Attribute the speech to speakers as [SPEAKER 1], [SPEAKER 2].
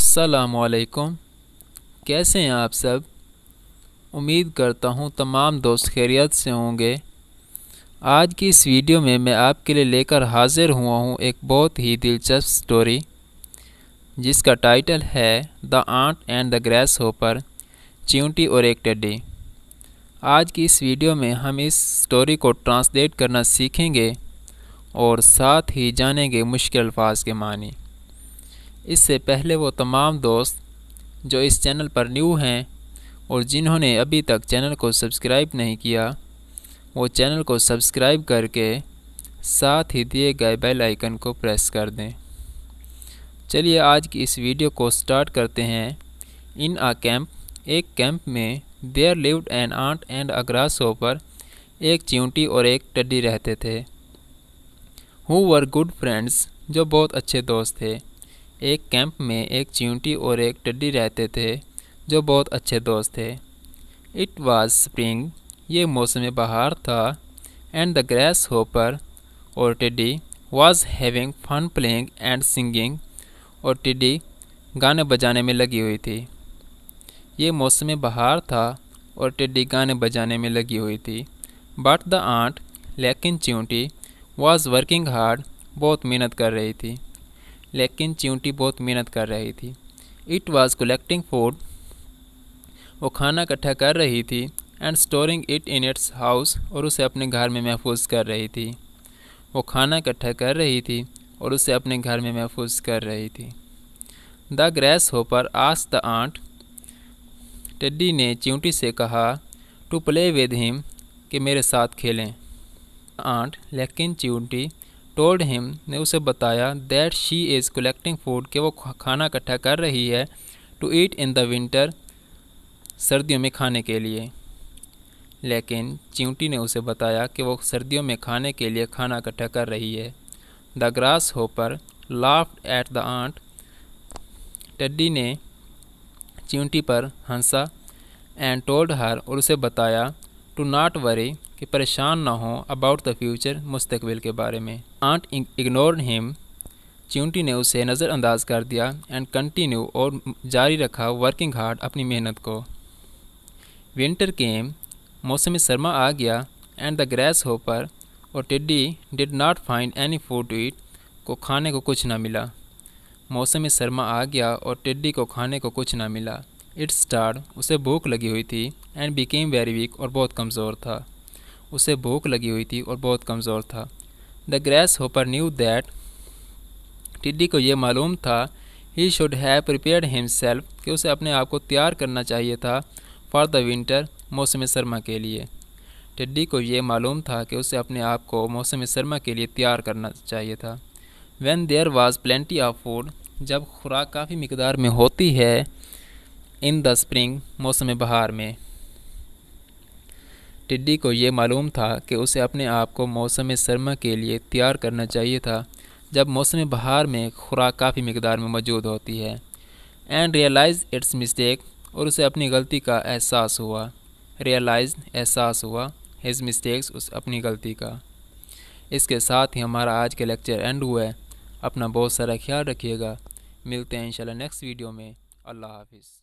[SPEAKER 1] अस्सलामुअलैकुम। कैसे हैं आप सब? उम्मीद करता हूँ तमाम दोस्त खैरियत से होंगे। आज की इस वीडियो में मैं आपके लिए लेकर हाजिर हुआ हूँ एक बहुत ही दिलचस्प स्टोरी जिसका टाइटल है the ant and the grasshopper, चींटी और एक टेडी। आज की इस वीडियो में हम इस स्टोरी को ट्रांसलेट करना सीखेंगे और साथ ही जानेंगे मुश्किल अल्फाज के मानी। इससे पहले वो तमाम दोस्त जो इस चैनल पर न्यू हैं और जिन्होंने अभी तक चैनल को सब्सक्राइब नहीं किया, वो चैनल को सब्सक्राइब करके साथ ही दिए गए बेल आइकन को प्रेस कर दें। चलिए आज की इस वीडियो को स्टार्ट करते हैं। इन अ कैंप, एक कैंप में there lived an ant and a grasshopper, एक चींटी और एक टेडी रहते थे। हु वर गुड फ्रेंड्स, जो बहुत अच्छे दोस्त थे। एक कैंप में एक चींटी और एक टेडी रहते थे जो बहुत अच्छे दोस्त थे। इट वाज स्प्रिंग, ये मौसम बहार था। एंड द ग्रास होपर और टेडी was having fun playing and singing, और टेडी गाने बजाने में लगी हुई थी। ये मौसम बहार था और टेडी गाने बजाने में लगी हुई थी। बट द आंट, लेकिन चींटी, वाज वर्किंग हार्ड, बहुत मेहनत कर रही थी। लेकिन चींटी बहुत मेहनत कर रही थी। इट वाज कलेक्टिंग फूड, वो खाना इकट्ठा कर रही थी। And storing it in its house, और उसे अपने घर में महफूज कर रही थी। वो खाना इकट्ठा कर रही थी और उसे अपने घर में महफूज कर रही थी। The grasshopper asked the ant, टेडी ने चींटी से कहा, टू प्ले विद हिम, कि मेरे साथ खेलें। आंट, लेकिन चींटी, टोल्ड हिम, ने उसे बताया, that she is collecting food, कि वो खाना इकट्ठा कर रही है, to eat in the winter, सर्दियों में खाने के लिए। लेकिन चींटी ने उसे बताया कि वो सर्दियों में खाने के लिए खाना इकट्ठा कर रही है। The grasshopper laughed at the ant, टेडी ने चींटी पर हंसा। एंड टोल्ड हर, और उसे बताया, टू नॉट वरी, कि परेशान ना हो, अबाउट द फ्यूचर, मुस्तकबिल के बारे में। आंट इग्नोर्ड हिम, चींटी ने उसे नज़रअंदाज कर दिया। एंड कंटिन्यू, और जारी रखा, वर्किंग हार्ड, अपनी मेहनत को। विंटर केम, मौसम सरमा आ गया। एंड द ग्रास होपर और टेडी did not find any food to eat, को खाने को कुछ ना मिला। मौसम सरमा आ गया और टेडी को खाने को कुछ ना मिला। इट स्टार्ड, उसे भूख लगी हुई थी। एंड बिकेम वेरी वीक, और बहुत कमज़ोर था। उसे भूख लगी हुई थी और बहुत कमज़ोर था। The grass hopper knew that, टिड्डी को ये मालूम था, he should have prepared himself, कि उसे अपने आप को तैयार करना चाहिए था, फॉर द विंटर, मौसम सरमा के लिए। टिड्डी को ये मालूम था कि उसे अपने आप को मौसम सरमा के लिए तैयार करना चाहिए था। When there was plenty of food, जब खुराक काफ़ी मिकदार में होती है। इन द स्प्रिंग, मौसम बहार में। टिड्डी को ये मालूम था कि उसे अपने आप को मौसम सरमा के लिए तैयार करना चाहिए था, जब मौसम बहार में खुराक काफ़ी मिकदार में मौजूद होती है। एंड रियलाइज इट्स मिस्टेक, और उसे अपनी गलती का एहसास हुआ। रियलाइज, एहसास हुआ। हिज मिस्टेक्स, उस अपनी गलती का। इसके साथ ही हमारा आज के लेक्चर एंड हुआ है। अपना बहुत सारा ख्याल रखिएगा। मिलते हैं इंशाल्लाह नेक्स्ट वीडियो में। अल्लाह हाफिज़।